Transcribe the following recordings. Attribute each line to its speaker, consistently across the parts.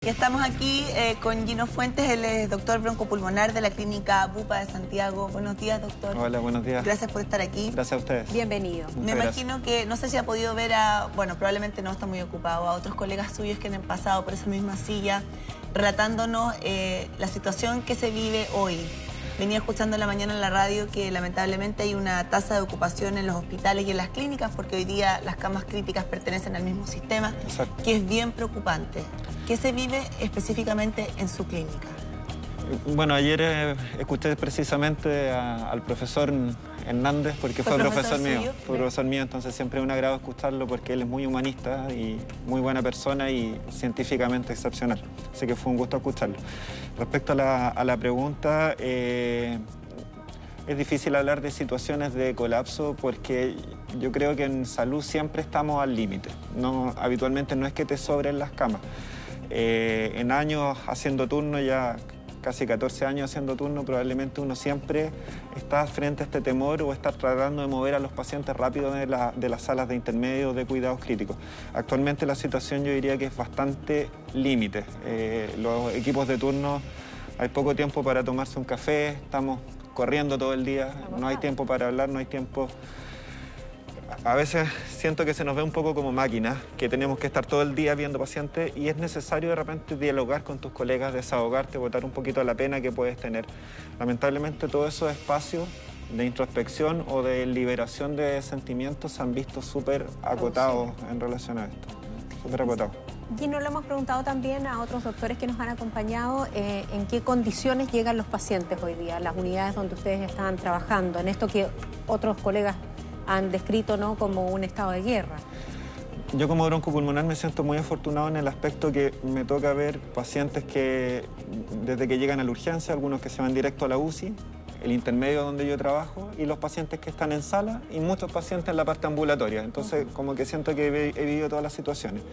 Speaker 1: Ya estamos aquí con Gino Fuentes, él es doctor broncopulmonar de la clínica Bupa de Santiago. Buenos días, doctor.
Speaker 2: Hola, buenos días.
Speaker 1: Gracias por estar aquí.
Speaker 2: Gracias a ustedes.
Speaker 3: Bienvenido.
Speaker 1: Me imagino que, no sé si ha podido ver bueno, probablemente no está muy ocupado, a otros colegas suyos que han pasado por esa misma silla, relatándonos la situación que se vive hoy. Venía escuchando en la mañana en la radio que lamentablemente hay una tasa de ocupación en los hospitales y en las clínicas porque hoy día las camas críticas pertenecen al mismo sistema,
Speaker 2: Exacto.
Speaker 1: Que es bien preocupante. ¿Qué se vive específicamente en su clínica?
Speaker 2: Bueno, ayer escuché precisamente al profesor Hernández, porque fue profesor mío. Fue profesor mío, entonces siempre es un agrado escucharlo porque él es muy humanista y muy buena persona y científicamente excepcional. Así que fue un gusto escucharlo. Respecto a la pregunta, es difícil hablar de situaciones de colapso porque yo creo que en salud siempre estamos al límite. Habitualmente no es que te sobren las camas. En años haciendo turno, ya casi 14 años haciendo turno, probablemente uno siempre está frente a este temor o está tratando de mover a los pacientes rápido de las salas de intermedio de cuidados críticos. Actualmente la situación yo diría que es bastante límite. Los equipos de turno, hay poco tiempo para tomarse un café, estamos corriendo todo el día, no hay tiempo para hablar, no hay tiempo. A veces siento que se nos ve un poco como máquinas, que tenemos que estar todo el día viendo pacientes y es necesario de repente dialogar con tus colegas, desahogarte, botar un poquito la pena que puedes tener. Lamentablemente todos esos espacios de introspección o de liberación de sentimientos se han visto súper acotados en relación a esto, súper acotados.
Speaker 3: Gino, le hemos preguntado también a otros doctores que nos han acompañado en qué condiciones llegan los pacientes hoy día, las unidades donde ustedes están trabajando, en esto que otros colegas han descrito, ¿no?, como un estado de guerra.
Speaker 2: Yo como broncopulmonar me siento muy afortunado en el aspecto que me toca ver pacientes que desde que llegan a la urgencia, algunos que se van directo a la UCI, el intermedio donde yo trabajo, y los pacientes que están en sala y muchos pacientes en la parte ambulatoria. Entonces como que siento que he vivido todas las situaciones.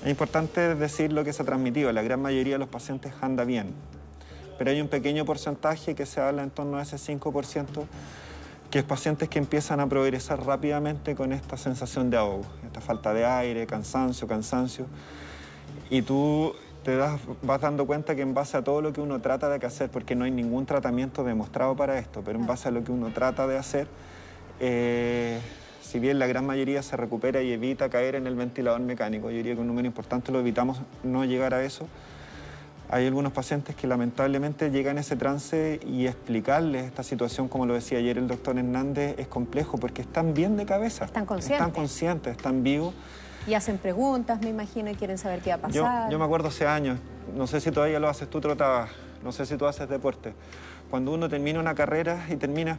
Speaker 2: Es importante decir lo que se ha transmitido, la gran mayoría de los pacientes anda bien, pero hay un pequeño porcentaje que se habla en torno a ese 5%, que es pacientes que empiezan a progresar rápidamente con esta sensación de ahogo, esta falta de aire, cansancio, y tú vas dando cuenta que en base a todo lo que uno trata de hacer, porque no hay ningún tratamiento demostrado para esto, pero en base a lo que uno trata de hacer, si bien la gran mayoría se recupera y evita caer en el ventilador mecánico, yo diría que un número importante lo evitamos no llegar a eso. Hay algunos pacientes que lamentablemente llegan a ese trance y explicarles esta situación, como lo decía ayer el doctor Hernández, es complejo porque están bien de cabeza.
Speaker 3: Están conscientes.
Speaker 2: Están conscientes, están vivos.
Speaker 3: Y hacen preguntas, me imagino, y quieren saber qué va a pasar.
Speaker 2: Yo me acuerdo hace años, no sé si todavía lo haces, tú trotabas, no sé si tú haces deporte. Cuando uno termina una carrera y termina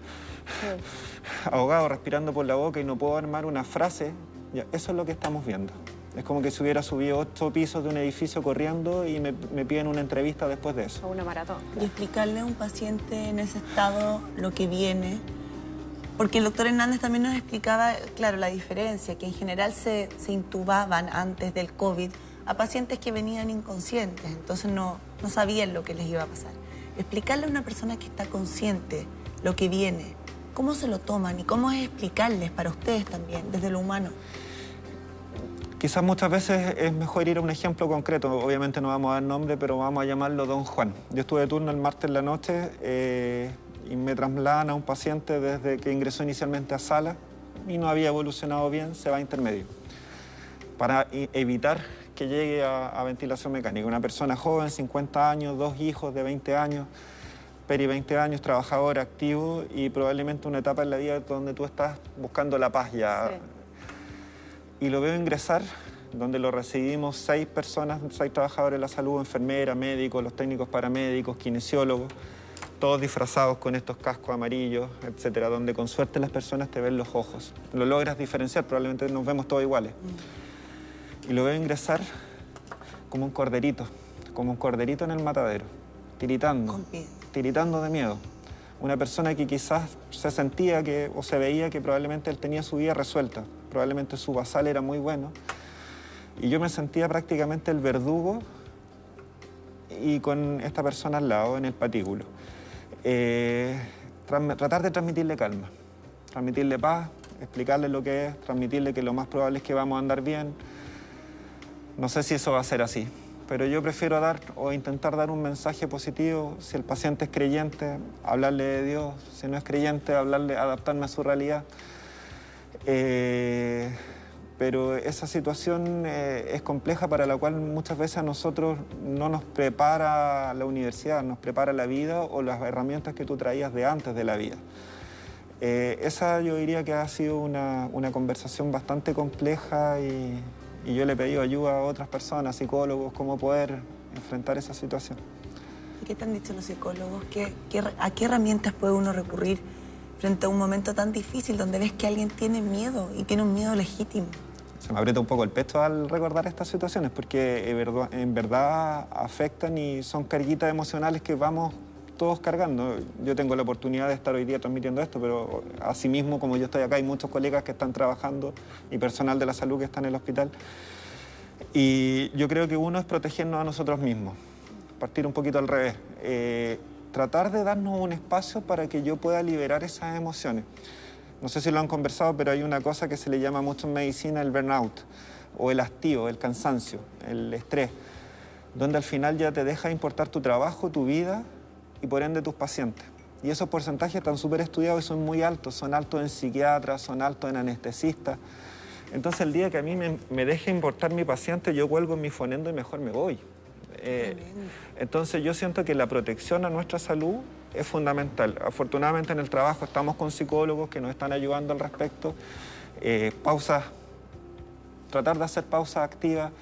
Speaker 2: ahogado, respirando por la boca y no puedo armar una frase, ya, eso es lo que estamos viendo. Es como que si hubiera subido 8 pisos de un edificio corriendo y me piden una entrevista después de eso.
Speaker 3: O una maratón.
Speaker 1: Y explicarle a un paciente en ese estado lo que viene. Porque el doctor Hernández también nos explicaba, claro, la diferencia, que en general se intubaban antes del COVID a pacientes que venían inconscientes, entonces no sabían lo que les iba a pasar. Explicarle a una persona que está consciente lo que viene, cómo se lo toman y cómo es explicarles para ustedes también, desde lo humano.
Speaker 2: Quizás muchas veces es mejor ir a un ejemplo concreto. Obviamente no vamos a dar nombre, pero vamos a llamarlo Don Juan. Yo estuve de turno el martes en la noche y me trasladan a un paciente desde que ingresó inicialmente a sala y no había evolucionado bien, se va a intermedio. Para evitar que llegue a ventilación mecánica. Una persona joven, 50 años, 2 hijos de 20 años, peri 20 años, trabajador, activo y probablemente una etapa en la vida donde tú estás buscando la paz ya. Sí. Y lo veo ingresar, donde lo recibimos 6 personas, 6 trabajadores de la salud, enfermeras, médicos, los técnicos paramédicos, kinesiólogos, todos disfrazados con estos cascos amarillos, etcétera, donde con suerte las personas te ven los ojos. Lo logras diferenciar, probablemente nos vemos todos iguales. Y lo veo ingresar como un corderito en el matadero, tiritando de miedo. Una persona que quizás se sentía o se veía que probablemente él tenía su vida resuelta, probablemente su basal era muy bueno, y yo me sentía prácticamente el verdugo y con esta persona al lado, en el patíbulo. Tratar de transmitirle calma, transmitirle paz, explicarle lo que es, transmitirle que lo más probable es que vamos a andar bien. No sé si eso va a ser así, pero yo prefiero dar o intentar dar un mensaje positivo. Si el paciente es creyente, hablarle de Dios. Si no es creyente, hablarle, adaptarme a su realidad. Pero esa situación es compleja, para la cual muchas veces a nosotros no nos prepara la universidad, nos prepara la vida o las herramientas que tú traías de antes de la vida. Esa yo diría que ha sido una conversación bastante compleja y yo le he pedido ayuda a otras personas, psicólogos, cómo poder enfrentar esa situación.
Speaker 1: ¿Y qué te han dicho los psicólogos? ¿A qué herramientas puede uno recurrir frente a un momento tan difícil donde ves que alguien tiene miedo y tiene un miedo legítimo?
Speaker 2: Se me aprieta un poco el pecho al recordar estas situaciones porque en verdad afectan y son carguitas emocionales que vamos todos cargando. Yo tengo la oportunidad de estar hoy día transmitiendo esto, pero asimismo, como yo estoy acá, hay muchos colegas que están trabajando y personal de la salud que está en el hospital. Y yo creo que uno es protegernos a nosotros mismos, partir un poquito al revés. Tratar de darnos un espacio para que yo pueda liberar esas emociones. No sé si lo han conversado, pero hay una cosa que se le llama mucho en medicina el burnout, o el hastío, el cansancio, el estrés, donde al final ya te deja importar tu trabajo, tu vida y por ende tus pacientes. Y esos porcentajes están súper estudiados y son muy altos. Son altos en psiquiatras, son altos en anestesistas. Entonces el día que a mí me deje importar mi paciente, yo cuelgo en mi fonendo y mejor me voy. Entonces yo siento que la protección a nuestra salud es fundamental. Afortunadamente en el trabajo estamos con psicólogos que nos están ayudando al respecto. Pausas, tratar de hacer pausas activas.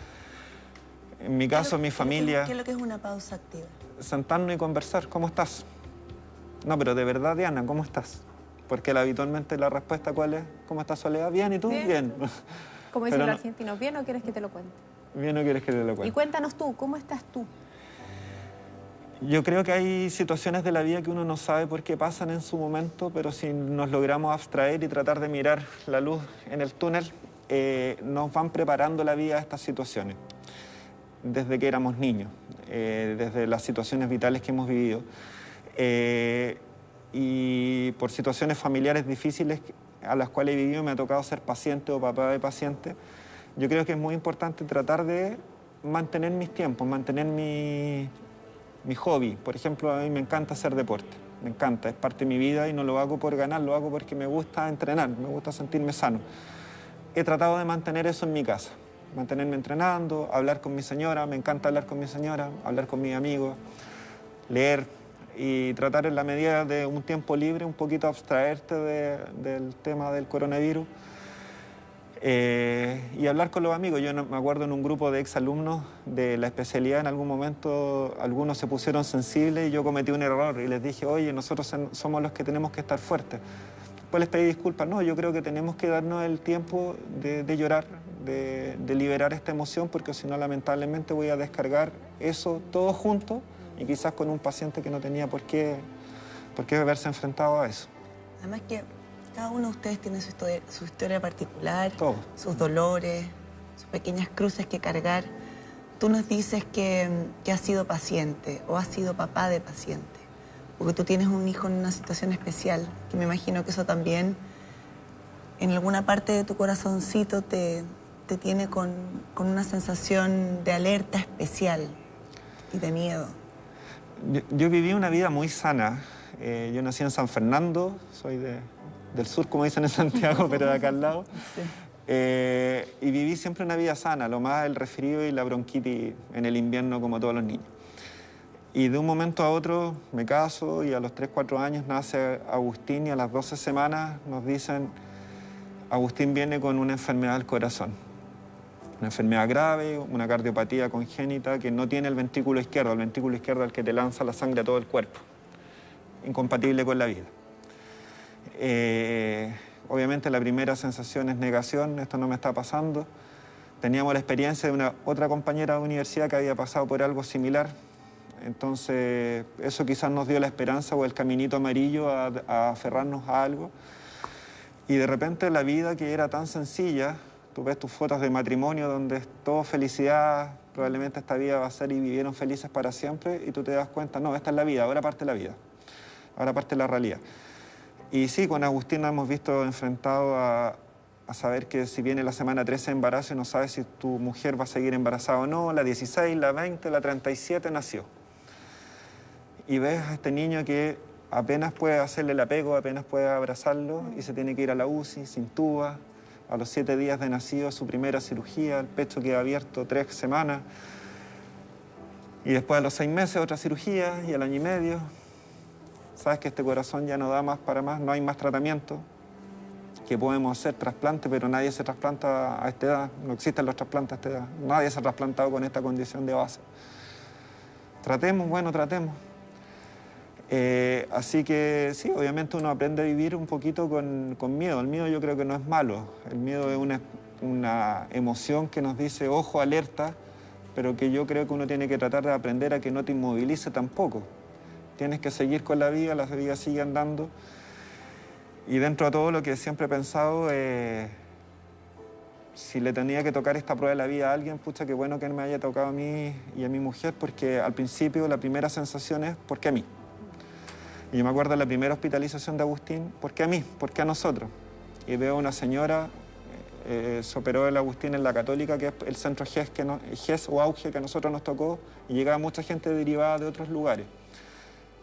Speaker 2: En mi caso, mi familia...
Speaker 1: ¿Qué es lo que es una pausa activa?
Speaker 2: Sentarnos y conversar. ¿Cómo estás? No, pero de verdad, Diana, ¿cómo estás? Porque habitualmente la respuesta, ¿cuál es? ¿Cómo estás, Soledad? Bien, ¿y tú? Bien.
Speaker 3: Como dicen los argentinos, ¿bien o quieres que te lo cuente?
Speaker 2: Bien o quieres que te lo cuente.
Speaker 3: Y cuéntanos tú, ¿cómo estás tú?
Speaker 2: Yo creo que hay situaciones de la vida que uno no sabe por qué pasan en su momento, pero si nos logramos abstraer y tratar de mirar la luz en el túnel, nos van preparando la vida a estas situaciones. Desde que éramos niños, desde las situaciones vitales que hemos vivido. Y por situaciones familiares difíciles a las cuales he vivido, me ha tocado ser paciente o papá de paciente. Yo creo que es muy importante tratar de mantener mis tiempos, mantener mi hobby. Por ejemplo, a mí me encanta hacer deporte, me encanta, es parte de mi vida y no lo hago por ganar, lo hago porque me gusta entrenar, me gusta sentirme sano. He tratado de mantener eso en mi casa, mantenerme entrenando, hablar con mi señora, me encanta hablar con mi señora, hablar con mis amigos, leer y tratar en la medida de un tiempo libre un poquito abstraerte del tema del coronavirus. Y hablar con los amigos. Yo me acuerdo en un grupo de exalumnos de la especialidad, en algún momento algunos se pusieron sensibles y yo cometí un error y les dije, oye, nosotros somos los que tenemos que estar fuertes. Después les pedí disculpas. No, yo creo que tenemos que darnos el tiempo de llorar, de liberar esta emoción, porque si no, lamentablemente voy a descargar eso todo junto y quizás con un paciente que no tenía por qué haberse enfrentado a eso.
Speaker 1: Además que cada uno de ustedes tiene su historia particular,
Speaker 2: todo,
Speaker 1: sus dolores, sus pequeñas cruces que cargar. Tú nos dices que has sido paciente o has sido papá de paciente, porque tú tienes un hijo en una situación especial, que me imagino que eso también en alguna parte de tu corazoncito te tiene con una sensación de alerta especial y de miedo.
Speaker 2: Yo viví una vida muy sana. Yo nací en San Fernando, soy del sur, como dicen en Santiago, pero de acá al lado. Sí. Y viví siempre una vida sana, lo más el resfrío y la bronquitis en el invierno como todos los niños. Y de un momento a otro me caso y a los 3, 4 años nace Agustín y a las 12 semanas nos dicen, Agustín viene con una enfermedad del corazón. Una enfermedad grave, una cardiopatía congénita que no tiene el ventrículo izquierdo es el que te lanza la sangre a todo el cuerpo, incompatible con la vida. Obviamente la primera sensación es negación, esto no me está pasando. Teníamos la experiencia de una otra compañera de universidad que había pasado por algo similar, entonces eso quizás nos dio la esperanza o el caminito amarillo a aferrarnos a algo. Y de repente la vida, que era tan sencilla, tú ves tus fotos de matrimonio donde es todo felicidad, probablemente esta vida va a ser y vivieron felices para siempre, y tú te das cuenta, no, esta es la vida, ahora parte la vida, ahora parte la realidad. Y sí, con Agustín nos hemos visto enfrentados a saber que si viene la semana 13 de embarazo y no sabes si tu mujer va a seguir embarazada o no, la 16, la 20, la 37 nació. Y ves a este niño que apenas puede hacerle el apego, apenas puede abrazarlo y se tiene que ir a la UCI, se intuba. A los 7 días de nacido, su primera cirugía, el pecho queda abierto 3 semanas. Y después a los 6 meses otra cirugía y al año y medio. Sabes que este corazón ya no da más para más, no hay más tratamiento. Que podemos hacer trasplante, pero nadie se trasplanta a esta edad. No existen los trasplantes a esta edad. Nadie se ha trasplantado con esta condición de base. Tratemos, bueno, tratemos. Así que sí, obviamente uno aprende a vivir un poquito con miedo. El miedo yo creo que no es malo. El miedo es una emoción que nos dice, ojo, alerta, pero que yo creo que uno tiene que tratar de aprender a que no te inmovilice tampoco. Tienes que seguir con la vida sigue andando. Y dentro de todo lo que siempre he pensado, si le tenía que tocar esta prueba de la vida a alguien, pucha, qué bueno que me haya tocado a mí y a mi mujer, porque al principio la primera sensación es, ¿por qué a mí? Y yo me acuerdo de la primera hospitalización de Agustín, ¿por qué a mí? ¿Por qué a nosotros? Y veo a una señora, se operó el Agustín en la Católica, que es el centro GES o Auge que a nosotros nos tocó, y llegaba mucha gente derivada de otros lugares.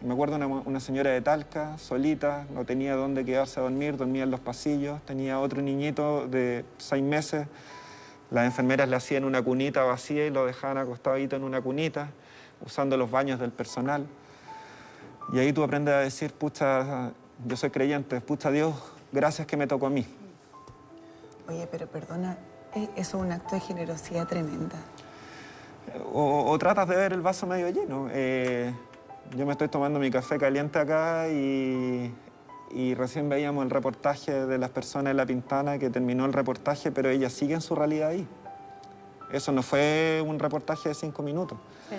Speaker 2: Y me acuerdo una señora de Talca, solita, no tenía dónde quedarse a dormir, dormía en los pasillos, tenía otro niñito de 6 meses, las enfermeras le hacían una cunita vacía y lo dejaban acostadito en una cunita, usando los baños del personal. Y ahí tú aprendes a decir, pucha, yo soy creyente, pucha Dios, gracias que me tocó a mí.
Speaker 1: Oye, pero perdona, eso es un acto de generosidad tremenda.
Speaker 2: O tratas de ver el vaso medio lleno. Yo me estoy tomando mi café caliente acá y recién veíamos el reportaje de las personas en La Pintana, que terminó el reportaje, pero ellas siguen su realidad ahí. Eso no fue un reportaje de 5 minutos.
Speaker 3: Sí.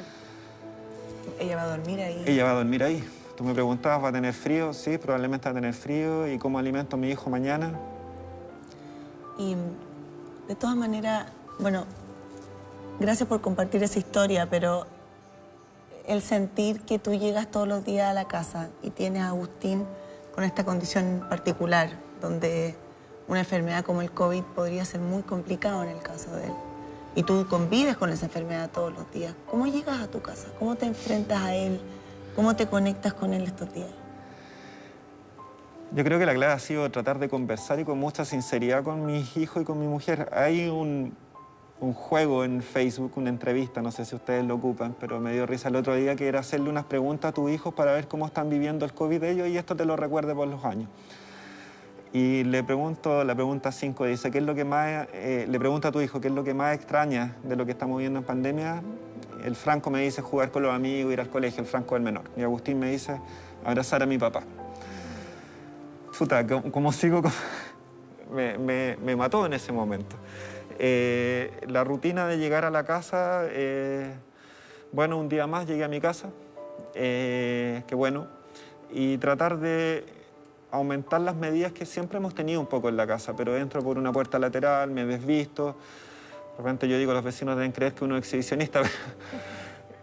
Speaker 1: Ella va a dormir ahí.
Speaker 2: Ella va a dormir ahí. Tú me preguntabas, ¿va a tener frío? Sí, probablemente va a tener frío. ¿Y cómo alimento a mi hijo mañana?
Speaker 1: Y de todas maneras, bueno, gracias por compartir esa historia, pero el sentir que tú llegas todos los días a la casa y tienes a Agustín con esta condición particular, donde una enfermedad como el COVID podría ser muy complicado en el caso de él, y tú convives con esa enfermedad todos los días, ¿cómo llegas a tu casa? ¿Cómo te enfrentas a él? ¿Cómo te conectas con él estos días?
Speaker 2: Yo creo que la clave ha sido tratar de conversar y con mucha sinceridad con mis hijos y con mi mujer. Hay un juego en Facebook, una entrevista, no sé si ustedes lo ocupan, pero me dio risa el otro día, que era hacerle unas preguntas a tus hijos para ver cómo están viviendo el COVID ellos, y esto te lo recuerde por los años. Y le pregunto, la pregunta 5 dice, ¿qué es lo que más, le pregunta a tu hijo, ¿qué es lo que más extraña de lo que estamos viviendo en pandemia? El Franco me dice jugar con los amigos, ir al colegio, el Franco es el menor. Y Agustín me dice abrazar a mi papá. Puta, como sigo, me mató en ese momento. La rutina de llegar a la casa, bueno, un día más llegué a mi casa, qué bueno, y tratar de aumentar las medidas que siempre hemos tenido un poco en la casa, pero entro por una puerta lateral, me desvisto, de repente yo digo, los vecinos deben creer que uno es exhibicionista,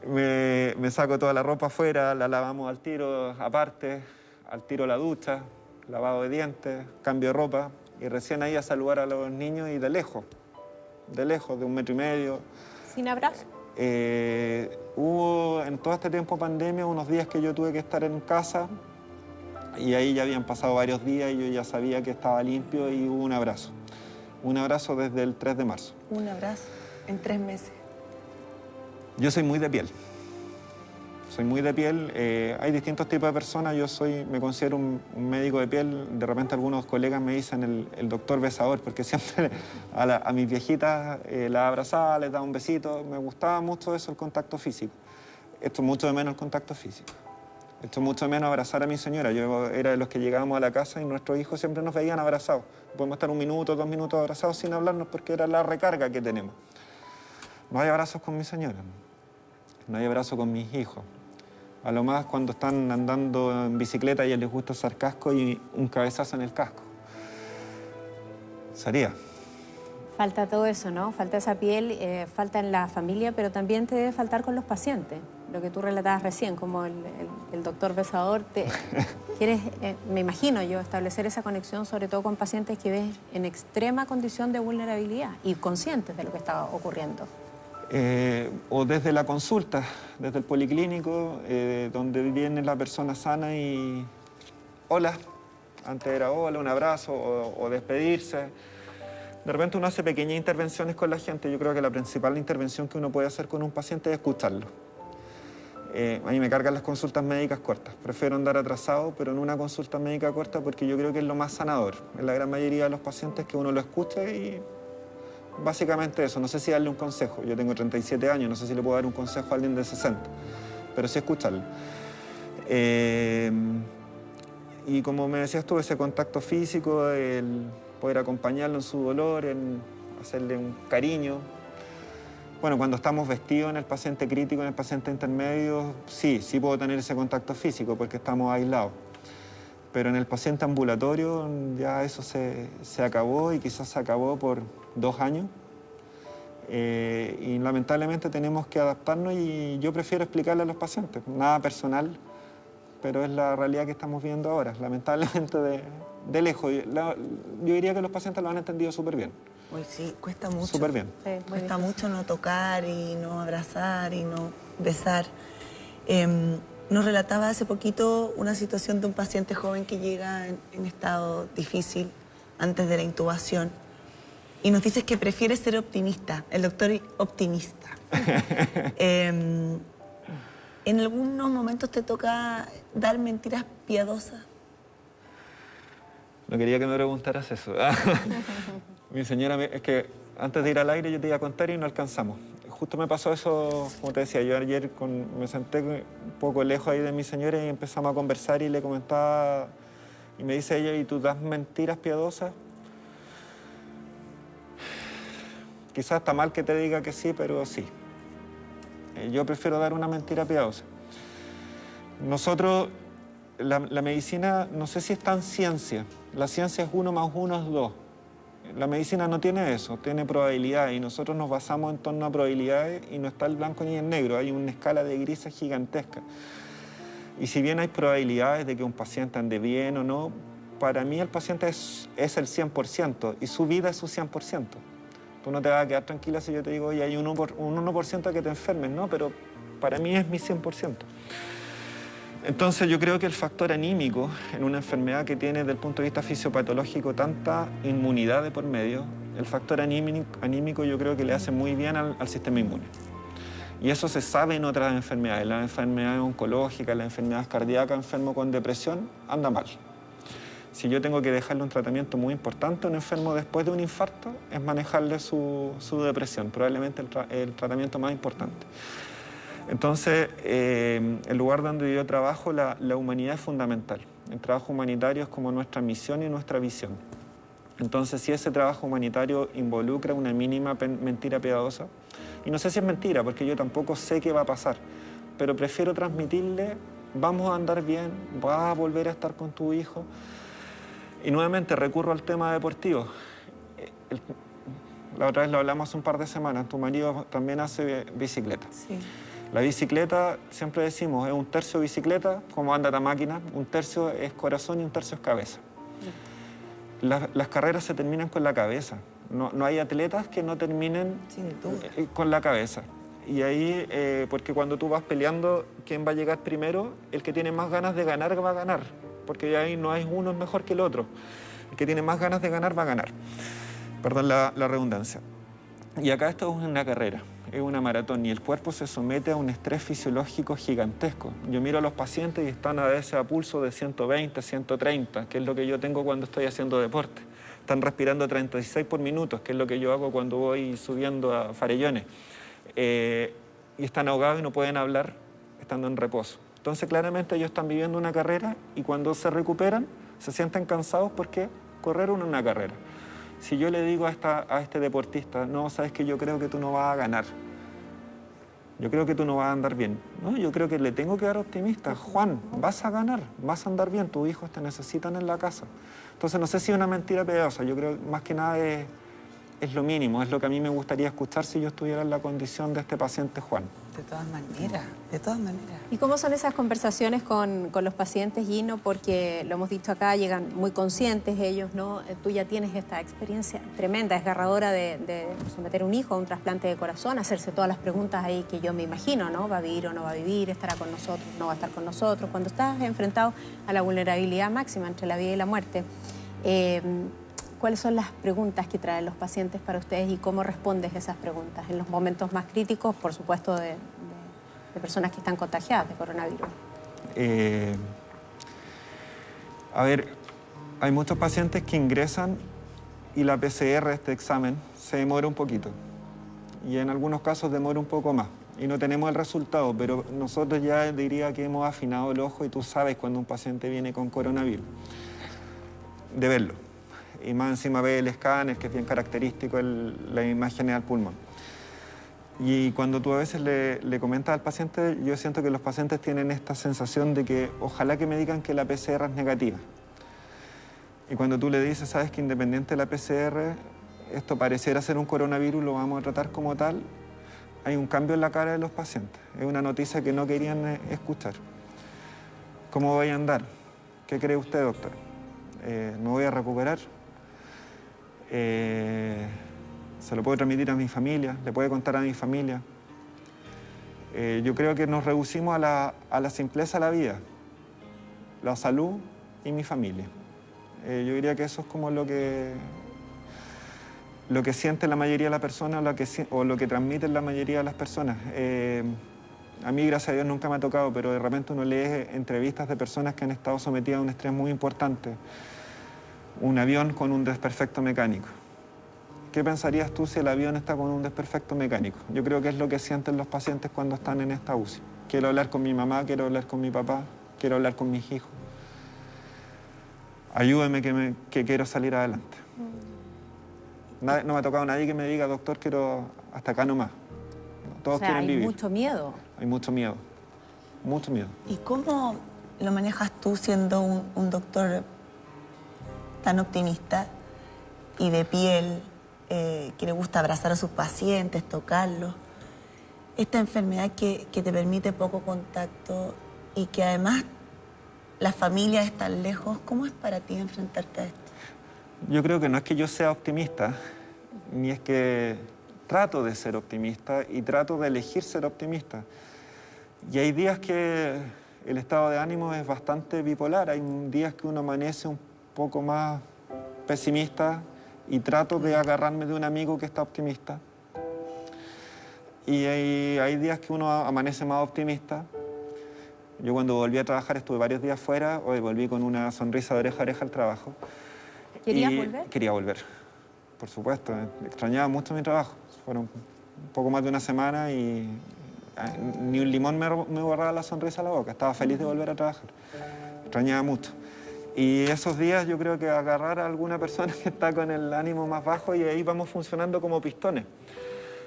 Speaker 2: me saco toda la ropa afuera, la lavamos al tiro aparte, al tiro la ducha, lavado de dientes, cambio de ropa, y recién ahí a saludar a los niños y de lejos, de 1,5 metros.
Speaker 3: ¿Sin abrazo?
Speaker 2: Hubo en todo este tiempo de pandemia unos días que yo tuve que estar en casa, y ahí ya habían pasado varios días y yo ya sabía que estaba limpio, y hubo un abrazo desde el 3 de marzo.
Speaker 1: Un abrazo en 3 meses.
Speaker 2: Yo soy muy de piel. Soy muy de piel. Hay distintos tipos de personas. Yo me considero un médico de piel. De repente algunos colegas me dicen el doctor besador, porque siempre a mis viejitas las abrazaba, les daba un besito. Me gustaba mucho eso, el contacto físico. Esto mucho de menos el contacto físico. Esto mucho de menos abrazar a mi señora. Yo era de los que llegábamos a la casa y nuestros hijos siempre nos veían abrazados. Podemos estar 1 minuto, 2 minutos abrazados sin hablarnos, porque era la recarga que tenemos. No hay abrazos con mi señora. No hay abrazo con mis hijos. A lo más cuando están andando en bicicleta y a ellos les gusta usar casco y un cabezazo en el casco. Sería.
Speaker 3: Falta todo eso, ¿no? Falta esa piel, falta en la familia, pero también te debe faltar con los pacientes. lo que tú relatabas recién, como el doctor Besador, quieres, me imagino yo, establecer esa conexión sobre todo con pacientes que ves en extrema condición de vulnerabilidad y conscientes de lo que está ocurriendo.
Speaker 2: O desde la consulta, desde el policlínico, donde viene la persona sana y hola, antes era hola, un abrazo o despedirse. De repente uno hace pequeñas intervenciones con la gente. Yo creo que la principal intervención que uno puede hacer con un paciente es escucharlo. A mí me cargan las consultas médicas cortas. Prefiero andar atrasado, pero en una consulta médica corta porque yo creo que es lo más sanador. En la gran mayoría de los pacientes que uno lo escuche y básicamente eso. No sé si darle un consejo. Yo tengo 37 años, no sé si le puedo dar un consejo a alguien de 60, pero sí escucharlo. Y como me decías tú, ese contacto físico, el poder acompañarlo en su dolor, en hacerle un cariño. Bueno, cuando estamos vestidos en el paciente crítico, en el paciente intermedio, sí puedo tener ese contacto físico porque estamos aislados. Pero en el paciente ambulatorio ya eso se acabó y quizás se acabó por 2 años. Y lamentablemente tenemos que adaptarnos y yo prefiero explicarle a los pacientes, nada personal, pero es la realidad que estamos viendo ahora, lamentablemente de lejos. Yo diría que los pacientes lo han entendido súper bien.
Speaker 1: Uy, sí, cuesta mucho.
Speaker 2: Súper bien.
Speaker 3: Sí,
Speaker 1: cuesta mucho no tocar y no abrazar y no besar. Nos relataba hace poquito una situación de un paciente joven que llega en estado difícil antes de la intubación y nos dices que prefiere ser optimista, el doctor optimista. ¿En algunos momentos te toca dar mentiras piadosas?
Speaker 2: No quería que me preguntaras eso. Mi señora, es que antes de ir al aire yo te iba a contar y no alcanzamos. Justo me pasó eso, como te decía, yo ayer me senté un poco lejos ahí de mi señora y empezamos a conversar y le comentaba, y me dice ella, ¿y tú das mentiras piadosas? Quizás está mal que te diga que sí, pero sí. Yo prefiero dar una mentira piadosa. Nosotros, la medicina, no sé si es tan ciencia. La ciencia es 1 más 1 es 2. La medicina no tiene eso, tiene probabilidades y nosotros nos basamos en torno a probabilidades y no está el blanco ni el negro, hay una escala de grises gigantesca. Y si bien hay probabilidades de que un paciente ande bien o no, para mí el paciente es el 100% y su vida es su 100%. Tú no te vas a quedar tranquila si yo te digo, oye, hay un 1% de que te enfermes, ¿no? Pero para mí es mi 100%. Entonces yo creo que el factor anímico en una enfermedad que tiene desde el punto de vista fisiopatológico tanta inmunidad de por medio, el factor anímico yo creo que le hace muy bien al sistema inmune. Y eso se sabe en otras enfermedades, las enfermedades oncológicas, las enfermedades cardíacas, enfermo con depresión, anda mal. Si yo tengo que dejarle un tratamiento muy importante a un enfermo después de un infarto, es manejarle su depresión, probablemente el tratamiento más importante. Entonces, el lugar donde yo trabajo, la humanidad es fundamental. El trabajo humanitario es como nuestra misión y nuestra visión. Entonces, si ese trabajo humanitario involucra una mínima mentira piadosa, y no sé si es mentira, porque yo tampoco sé qué va a pasar, pero prefiero transmitirle, vamos a andar bien, vas a volver a estar con tu hijo. Y nuevamente recurro al tema deportivo. La otra vez lo hablamos hace un par de semanas, tu marido también hace bicicleta.
Speaker 1: Sí.
Speaker 2: La bicicleta, siempre decimos, es 1/3 bicicleta, como anda la máquina, 1/3 es corazón y 1/3 es cabeza. Las carreras se terminan con la cabeza. No hay atletas que no terminen con la cabeza. Y ahí, porque cuando tú vas peleando, ¿quién va a llegar primero? El que tiene más ganas de ganar va a ganar. Porque ahí no hay uno mejor que el otro. El que tiene más ganas de ganar va a ganar. Perdón la redundancia. Y acá esto es una carrera, es una maratón y el cuerpo se somete a un estrés fisiológico gigantesco. Yo miro a los pacientes y están a veces a pulso de 120, 130, que es lo que yo tengo cuando estoy haciendo deporte. Están respirando 36 por minuto, que es lo que yo hago cuando voy subiendo a Farellones. Y están ahogados y no pueden hablar estando en reposo. Entonces claramente ellos están viviendo una carrera y cuando se recuperan se sienten cansados porque corrieron una carrera. Si yo le digo a este deportista, no, sabes que yo creo que tú no vas a ganar, yo creo que tú no vas a andar bien, no, yo creo que le tengo que dar optimista, Juan, vas a ganar, vas a andar bien, tus hijos te necesitan en la casa. Entonces no sé si es una mentira piadosa, yo creo que más que nada es es lo mínimo, es lo que a mí me gustaría escuchar si yo estuviera en la condición de este paciente Juan.
Speaker 1: De todas maneras, de todas maneras.
Speaker 3: ¿Y cómo son esas conversaciones con los pacientes, Gino? Porque lo hemos dicho acá, llegan muy conscientes ellos, ¿no? Tú ya tienes esta experiencia tremenda, desgarradora de someter un hijo a un trasplante de corazón, hacerse todas las preguntas ahí que yo me imagino, ¿no? ¿Va a vivir o no va a vivir? ¿Estará con nosotros? ¿No va a estar con nosotros? Cuando estás enfrentado a la vulnerabilidad máxima entre la vida y la muerte, ¿cuáles son las preguntas que traen los pacientes para ustedes y cómo respondes esas preguntas en los momentos más críticos, por supuesto, de personas que están contagiadas de coronavirus?
Speaker 2: A ver, hay muchos pacientes que ingresan y la PCR, este examen, se demora un poquito. Y en algunos casos demora un poco más. Y no tenemos el resultado, pero nosotros ya diría que hemos afinado el ojo y tú sabes cuando un paciente viene con coronavirus. De verlo. Y más encima ve el escáner, que es bien característico, la imagen del pulmón. Y cuando tú a veces le comentas al paciente, yo siento que los pacientes tienen esta sensación de que ojalá que me digan que la PCR es negativa. Y cuando tú le dices, sabes que independiente de la PCR, esto pareciera ser un coronavirus, lo vamos a tratar como tal, hay un cambio en la cara de los pacientes. Es una noticia que no querían escuchar. ¿Cómo voy a andar? ¿Qué cree usted, doctor? ¿Me voy a recuperar? Se lo puedo transmitir a mi familia, le puede contar a mi familia. Yo creo que nos reducimos a la simpleza de la vida, la salud y mi familia. Yo diría que eso es como lo que siente la mayoría de las personas o lo que transmiten la mayoría de las personas. A mí, gracias a Dios, nunca me ha tocado, pero de repente uno lee entrevistas de personas que han estado sometidas a un estrés muy importante. Un avión con un desperfecto mecánico. ¿Qué pensarías tú si el avión está con un desperfecto mecánico? Yo creo que es lo que sienten los pacientes cuando están en esta UCI. Quiero hablar con mi mamá, quiero hablar con mi papá, quiero hablar con mis hijos. Ayúdeme que quiero salir adelante. No me ha tocado nadie que me diga, doctor, quiero hasta acá nomás. Todos quieren vivir.
Speaker 3: Hay mucho miedo.
Speaker 2: Hay mucho miedo. Mucho miedo.
Speaker 1: ¿Y cómo lo manejas tú siendo un doctor tan optimista y de piel, que le gusta abrazar a sus pacientes, tocarlos? Esta enfermedad que te permite poco contacto y que además las familias están lejos, ¿cómo es para ti enfrentarte a esto?
Speaker 2: Yo creo que no es que yo sea optimista, ni es que trato de ser optimista y trato de elegir ser optimista. Y hay días que el estado de ánimo es bastante bipolar, hay días que uno amanece un poco más pesimista y trato de agarrarme de un amigo que está optimista. Y hay días que uno amanece más optimista. Yo cuando volví a trabajar estuve varios días fuera, hoy volví con una sonrisa de oreja a oreja al trabajo.
Speaker 3: ¿Querías volver?
Speaker 2: Quería volver, por supuesto. Extrañaba mucho mi trabajo. Fueron un poco más de una semana y ni un limón me borraba la sonrisa a la boca. Estaba feliz de volver a trabajar. Extrañaba mucho. Y esos días yo creo que agarrar a alguna persona que está con el ánimo más bajo y ahí vamos funcionando como pistones.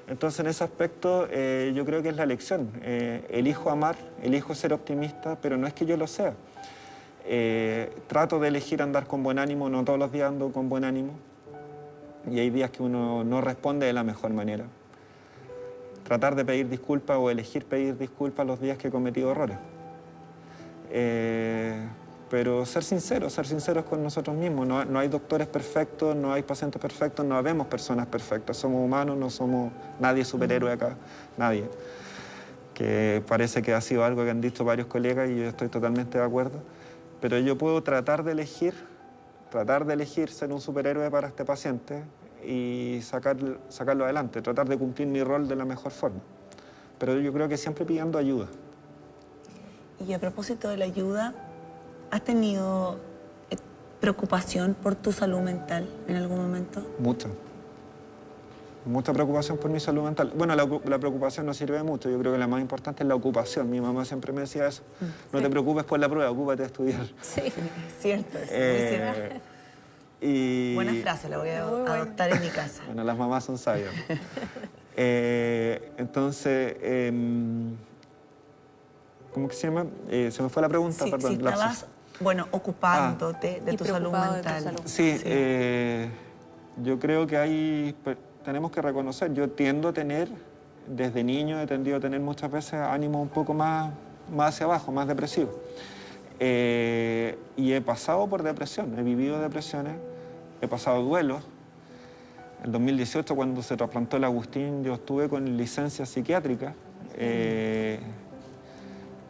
Speaker 2: Entonces, en ese aspecto, yo creo que es la lección. Elijo amar, elijo ser optimista, pero no es que yo lo sea. Trato de elegir andar con buen ánimo, no todos los días ando con buen ánimo. Y hay días que uno no responde de la mejor manera. Tratar de pedir disculpas o elegir pedir disculpas los días que he cometido errores. Pero ser sinceros con nosotros mismos. No hay doctores perfectos, no hay pacientes perfectos, no habemos personas perfectas. Somos humanos, no somos nadie superhéroe acá, nadie. Que parece que ha sido algo que han dicho varios colegas y yo estoy totalmente de acuerdo. Pero yo puedo tratar de elegir ser un superhéroe para este paciente y sacarlo adelante, tratar de cumplir mi rol de la mejor forma. Pero yo creo que siempre pidiendo ayuda.
Speaker 1: Y a propósito de la ayuda, ¿has tenido preocupación por tu salud mental en algún momento? Mucha preocupación por mi salud mental. Bueno, la preocupación no sirve de mucho. Yo creo que la más importante es la ocupación. Mi mamá siempre me decía eso. No te preocupes por la prueba, ocúpate de estudiar. Sí, es cierto. Buena frase, la voy a adoptar en mi casa.
Speaker 2: Bueno, las mamás son sabias. Entonces, ¿cómo que se llama? Se me fue la pregunta,
Speaker 1: sí,
Speaker 2: perdón.
Speaker 1: Si estabas, ocupándote de tu salud mental.
Speaker 2: Sí, Yo creo que tenemos que reconocer, yo tiendo a tener, desde niño he tendido a tener muchas veces ánimo un poco más hacia abajo, más depresivo. Y he pasado por depresión, he vivido depresiones, he pasado duelos. En 2018, cuando se trasplantó el Agustín, yo estuve con licencia psiquiátrica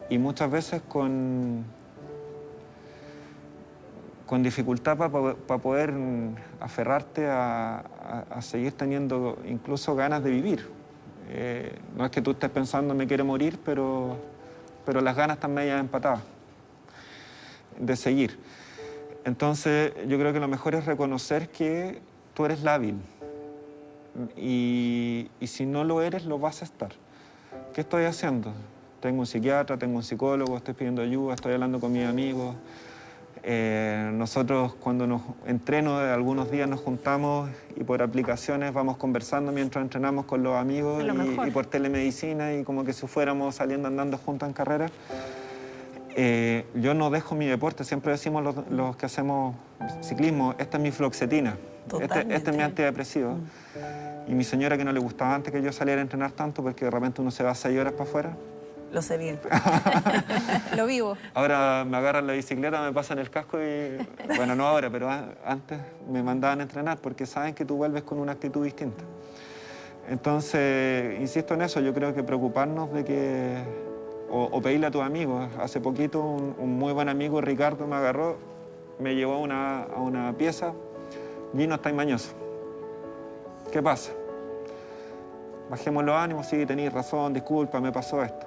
Speaker 2: y muchas veces con dificultad para poder aferrarte a seguir teniendo incluso ganas de vivir. No es que tú estés pensando me quiero morir, pero las ganas están medio empatadas de seguir. Entonces yo creo que lo mejor es reconocer que tú eres lábil y si no lo eres, lo vas a estar. ¿Qué estoy haciendo? Tengo un psiquiatra, tengo un psicólogo, estoy pidiendo ayuda, estoy hablando con mis amigos. Nosotros cuando nos entreno, algunos días nos juntamos y por aplicaciones vamos conversando mientras entrenamos con los amigos y por telemedicina y como que si fuéramos saliendo andando juntos en carrera. Yo no dejo mi deporte, siempre decimos los que hacemos ciclismo, esta es mi fluoxetina, este es mi antidepresivo. Y mi señora, que no le gustaba antes que yo saliera a entrenar tanto, porque de repente uno se va 6 horas para afuera.
Speaker 1: Lo sé bien.
Speaker 3: Lo vivo.
Speaker 2: Ahora me agarran la bicicleta, me pasan el casco y... Bueno, no ahora, pero antes me mandaban a entrenar porque saben que tú vuelves con una actitud distinta. Entonces, insisto en eso, yo creo que preocuparnos de que... O pedirle a tus amigos. Hace poquito un muy buen amigo, Ricardo, me agarró, me llevó a una pieza. Gino, estáis mañoso. ¿Qué pasa? Bajemos los ánimos, sí, tenéis razón, disculpa, me pasó esto.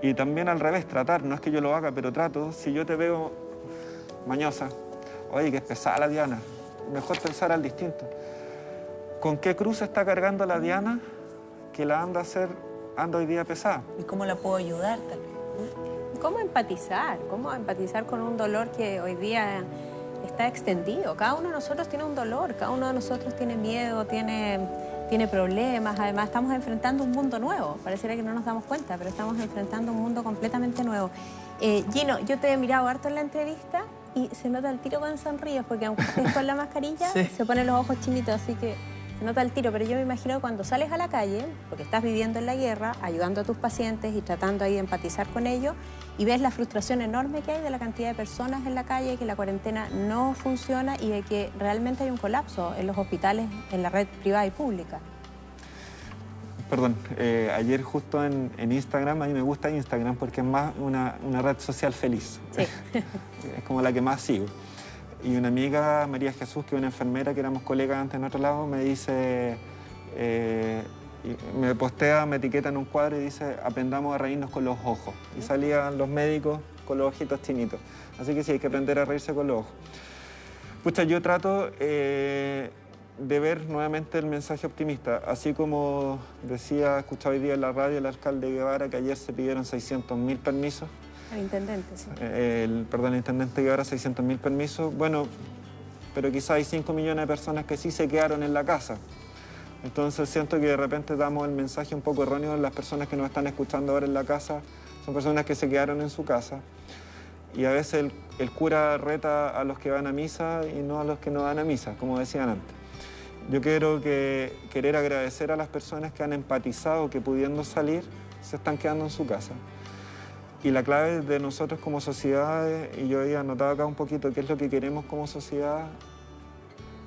Speaker 2: Y también al revés, tratar, no es que yo lo haga, pero trato, si yo te veo mañosa, oye, que es pesada la Diana, mejor pensar al distinto. ¿Con qué cruz está cargando la Diana que la anda hoy día pesada?
Speaker 1: ¿Y cómo la puedo ayudar tal vez?
Speaker 3: ¿Cómo empatizar? ¿Cómo empatizar con un dolor que hoy día está extendido? Cada uno de nosotros tiene un dolor, cada uno de nosotros tiene miedo, tiene problemas. Además, estamos enfrentando un mundo nuevo. Pareciera que no nos damos cuenta, pero estamos enfrentando un mundo completamente nuevo. Gino, yo te he mirado harto en la entrevista y se nota el tiro cuando sonríes, porque aunque estés con la mascarilla, se ponen los ojos chinitos, así que se nota el tiro. Pero yo me imagino que cuando sales a la calle, porque estás viviendo en la guerra, ayudando a tus pacientes y tratando ahí de empatizar con ellos, y ves la frustración enorme que hay de la cantidad de personas en la calle, que la cuarentena no funciona y de que realmente hay un colapso en los hospitales, en la red privada y pública.
Speaker 2: Perdón, ayer justo en Instagram, a mí me gusta Instagram porque es más una red social feliz.
Speaker 3: Sí.
Speaker 2: Es como la que más sigo. Y una amiga, María Jesús, que es una enfermera, que éramos colegas antes en otro lado, me dice, me postea, me etiqueta en un cuadro y dice, aprendamos a reírnos con los ojos. Y salían los médicos con los ojitos chinitos. Así que sí, hay que aprender a reírse con los ojos. Pucha, yo trato de ver nuevamente el mensaje optimista. Así como decía, escuchaba hoy día en la radio el alcalde Guevara, que ayer se pidieron 600.000 permisos.
Speaker 3: El intendente, sí.
Speaker 2: El intendente Guevara, 600.000 permisos. Bueno, pero quizá hay 5 millones de personas que sí se quedaron en la casa. Entonces siento que de repente damos el mensaje un poco erróneo a las personas que nos están escuchando ahora en la casa. Son personas que se quedaron en su casa. Y a veces el cura reta a los que van a misa y no a los que no van a misa, como decían antes. Yo quiero querer agradecer a las personas que han empatizado, que pudiendo salir, se están quedando en su casa. Y la clave de nosotros como sociedad, y yo he anotado acá un poquito qué es lo que queremos como sociedad,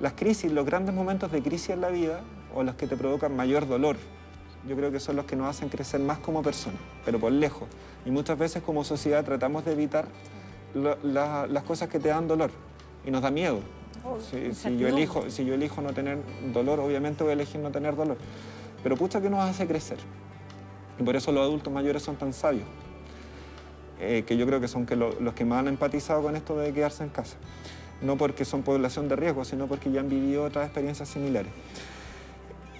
Speaker 2: las crisis, los grandes momentos de crisis en la vida, o los que te provocan mayor dolor, yo creo que son los que nos hacen crecer más como personas, pero por lejos. Y muchas veces como sociedad tratamos de evitar las cosas que te dan dolor, y nos da miedo. Si yo elijo no tener dolor, obviamente voy a elegir no tener dolor. Pero pucha que nos hace crecer. Y por eso los adultos mayores son tan sabios. Que yo creo que son los que más han empatizado con esto de quedarse en casa. No porque son población de riesgo, sino porque ya han vivido otras experiencias similares.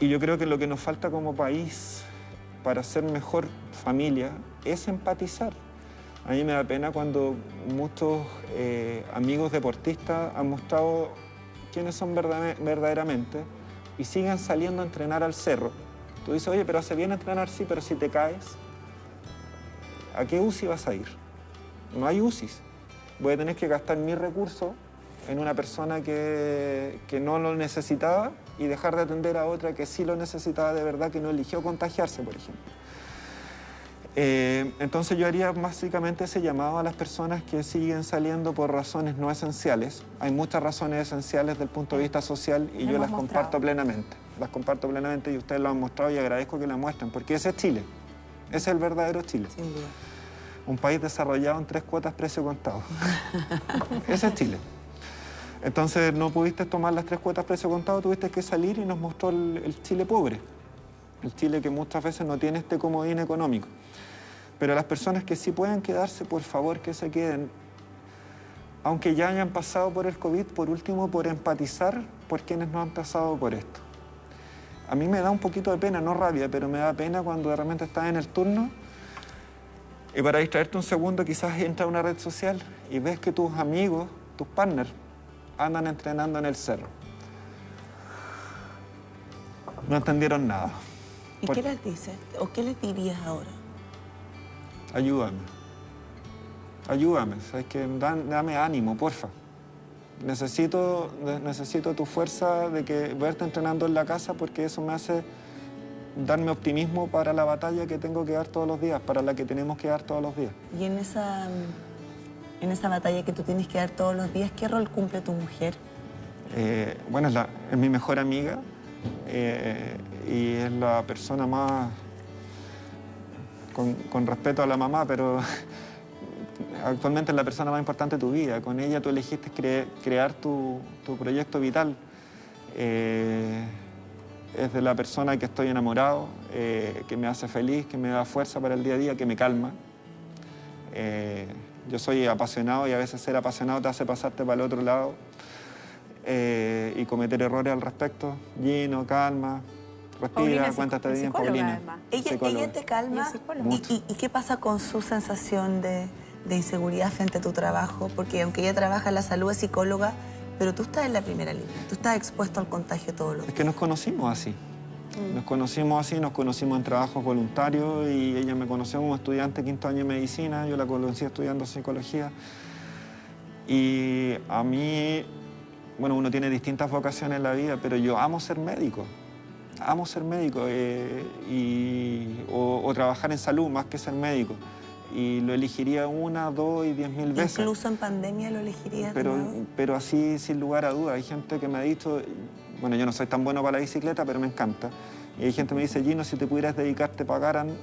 Speaker 2: Y yo creo que lo que nos falta como país para ser mejor familia es empatizar. A mí me da pena cuando muchos amigos deportistas han mostrado quiénes son verdaderamente y siguen saliendo a entrenar al cerro. Tú dices, oye, pero hace bien entrenar, sí, pero si te caes, ¿a qué UCI vas a ir? No hay UCIs. Voy a tener que gastar mi recurso en una persona que no lo necesitaba y dejar de atender a otra que sí lo necesitaba de verdad, que no eligió contagiarse, por ejemplo. Entonces yo haría básicamente ese llamado a las personas que siguen saliendo por razones no esenciales. Hay muchas razones esenciales desde el punto de vista social y yo las comparto plenamente. Las comparto plenamente y ustedes lo han mostrado y agradezco que la muestren, porque ese es Chile. Ese es el verdadero Chile.
Speaker 1: Sin duda.
Speaker 2: Un país desarrollado en 3 cuotas precio contado. Ese es Chile. Entonces no pudiste tomar las 3 cuotas precio contado, tuviste que salir y nos mostró el Chile pobre. El Chile que muchas veces no tiene este comodín económico. Pero las personas que sí pueden quedarse, por favor que se queden. Aunque ya hayan pasado por el COVID, por último, por empatizar por quienes no han pasado por esto. A mí me da un poquito de pena, no rabia, pero me da pena cuando de repente estás en el turno y para distraerte un segundo quizás entra a una red social y ves que tus amigos, tus partners, andan entrenando en el cerro. No entendieron nada.
Speaker 1: ¿Y qué les dices? ¿O qué les dirías ahora?
Speaker 2: Ayúdame. Ayúdame. ¿Sabes qué? Dame ánimo, porfa. Necesito tu fuerza de que verte entrenando en la casa porque eso me hace darme optimismo para la batalla que tengo que dar todos los días, para la que tenemos que dar todos los días.
Speaker 1: Y en esa batalla que tú tienes que dar todos los días, ¿qué rol cumple tu mujer?
Speaker 2: Bueno, es mi mejor amiga y es la persona más, con respeto a la mamá, pero actualmente es la persona más importante de tu vida. Con ella tú elegiste crear tu proyecto vital. Es de la persona que estoy enamorado, que me hace feliz, que me da fuerza para el día a día, que me calma. Yo soy apasionado y a veces ser apasionado te hace pasarte para el otro lado y cometer errores al respecto. Gino, calma, respira, cuéntate bien, Paulina.
Speaker 1: Ella te calma. ¿Y qué pasa con su sensación de inseguridad frente a tu trabajo? Porque aunque ella trabaja en la salud, es psicóloga, pero tú estás en la primera línea, tú estás expuesto al contagio todos los días.
Speaker 2: Es que nos conocimos así. Nos conocimos en trabajos voluntarios y ella me conoció como estudiante 5º año de medicina, yo la conocí estudiando psicología. Y a mí, bueno, uno tiene distintas vocaciones en la vida, pero yo amo ser médico. Amo ser médico o trabajar en salud más que ser médico. Y lo elegiría 1, 2 y 10.000 veces.
Speaker 1: ¿Incluso en pandemia lo elegirías?
Speaker 2: Pero así, sin lugar a dudas. Hay gente que me ha dicho, bueno, yo no soy tan bueno para la bicicleta, pero me encanta. Y hay gente que me dice, Gino, si te pudieras dedicar, te pagaran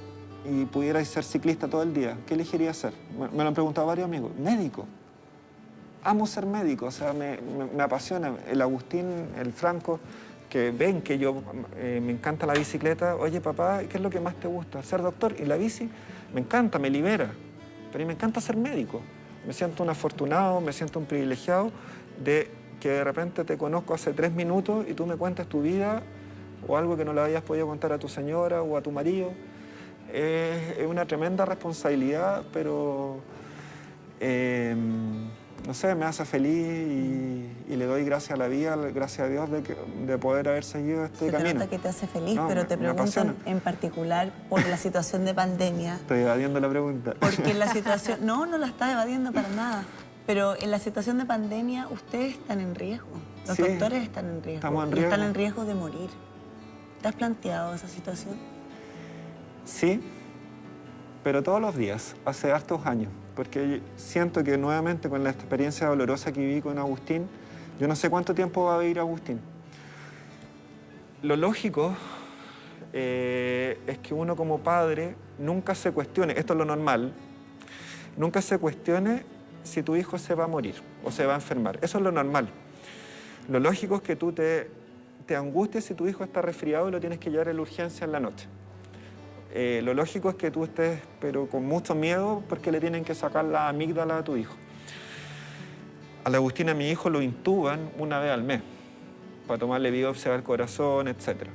Speaker 2: y pudieras ser ciclista todo el día, ¿qué elegirías ser? Me lo han preguntado varios amigos. Médico. Amo ser médico, o sea, me apasiona. El Agustín, el Franco, que ven que yo me encanta la bicicleta. Oye, papá, ¿qué es lo que más te gusta? Ser doctor. Y la bici me encanta, me libera. Pero me encanta ser médico. Me siento un afortunado, me siento un privilegiado de que de repente te conozco hace 3 minutos y tú me cuentas tu vida o algo que no le habías podido contar a tu señora o a tu marido. Es una tremenda responsabilidad, pero no sé, me hace feliz y le doy gracias a la vida, gracias a Dios de poder haber seguido este camino.
Speaker 1: Se nota que te hace feliz, no, pero te pregunto en particular por la situación de pandemia.
Speaker 2: Estoy evadiendo la pregunta.
Speaker 1: Porque en la situación... No la estás evadiendo para nada. Pero en la situación de pandemia, ustedes están en riesgo. Los doctores están en riesgo.
Speaker 2: Estamos en riesgo.
Speaker 1: Están en riesgo de morir. ¿Te has planteado esa situación?
Speaker 2: Sí, pero todos los días, hace hartos años. Porque siento que nuevamente con la experiencia dolorosa que viví con Agustín, yo no sé cuánto tiempo va a vivir Agustín. Lo lógico es que uno como padre nunca se cuestione, esto es lo normal, nunca se cuestione si tu hijo se va a morir o se va a enfermar. Eso es lo normal. Lo lógico es que tú te angusties si tu hijo está resfriado y lo tienes que llevar a la urgencia en la noche. Lo lógico es que tú estés, pero con mucho miedo, porque le tienen que sacar la amígdala a tu hijo. A la Agustín, a mi hijo, lo intuban 1 vez al mes, para tomarle biopsia al corazón, etc.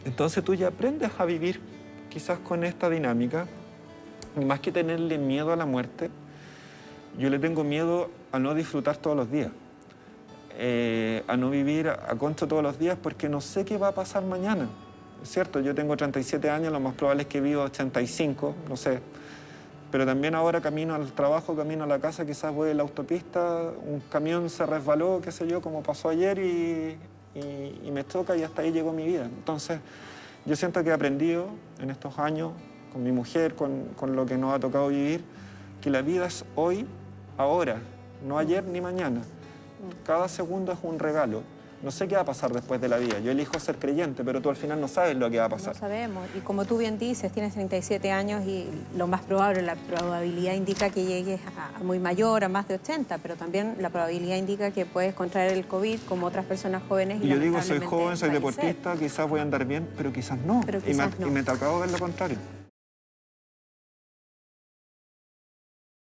Speaker 2: Entonces tú ya aprendes a vivir quizás con esta dinámica, y más que tenerle miedo a la muerte, yo le tengo miedo a no disfrutar todos los días, a no vivir a concho todos los días, porque no sé qué va a pasar mañana. Es cierto, yo tengo 37 años, lo más probable es que viva 85, no sé. Pero también ahora camino al trabajo, camino a la casa, quizás voy en la autopista, un camión se resbaló, qué sé yo, como pasó ayer y me toca y hasta ahí llegó mi vida. Entonces, yo siento que he aprendido en estos años, con mi mujer, con lo que nos ha tocado vivir, que la vida es hoy, ahora, no ayer ni mañana. Cada segundo es un regalo. No sé qué va a pasar después de la vida. Yo elijo ser creyente, pero tú al final no sabes lo que va a pasar.
Speaker 3: No sabemos. Y como tú bien dices, tienes 37 años y lo más probable, la probabilidad indica que llegues a muy mayor, a más de 80, pero también la probabilidad indica que puedes contraer el COVID como otras personas jóvenes.
Speaker 2: Y yo digo, soy joven, soy deportista, quizás voy a andar bien, pero quizás no.
Speaker 3: Pero quizás
Speaker 2: y me ha tocado ver lo contrario.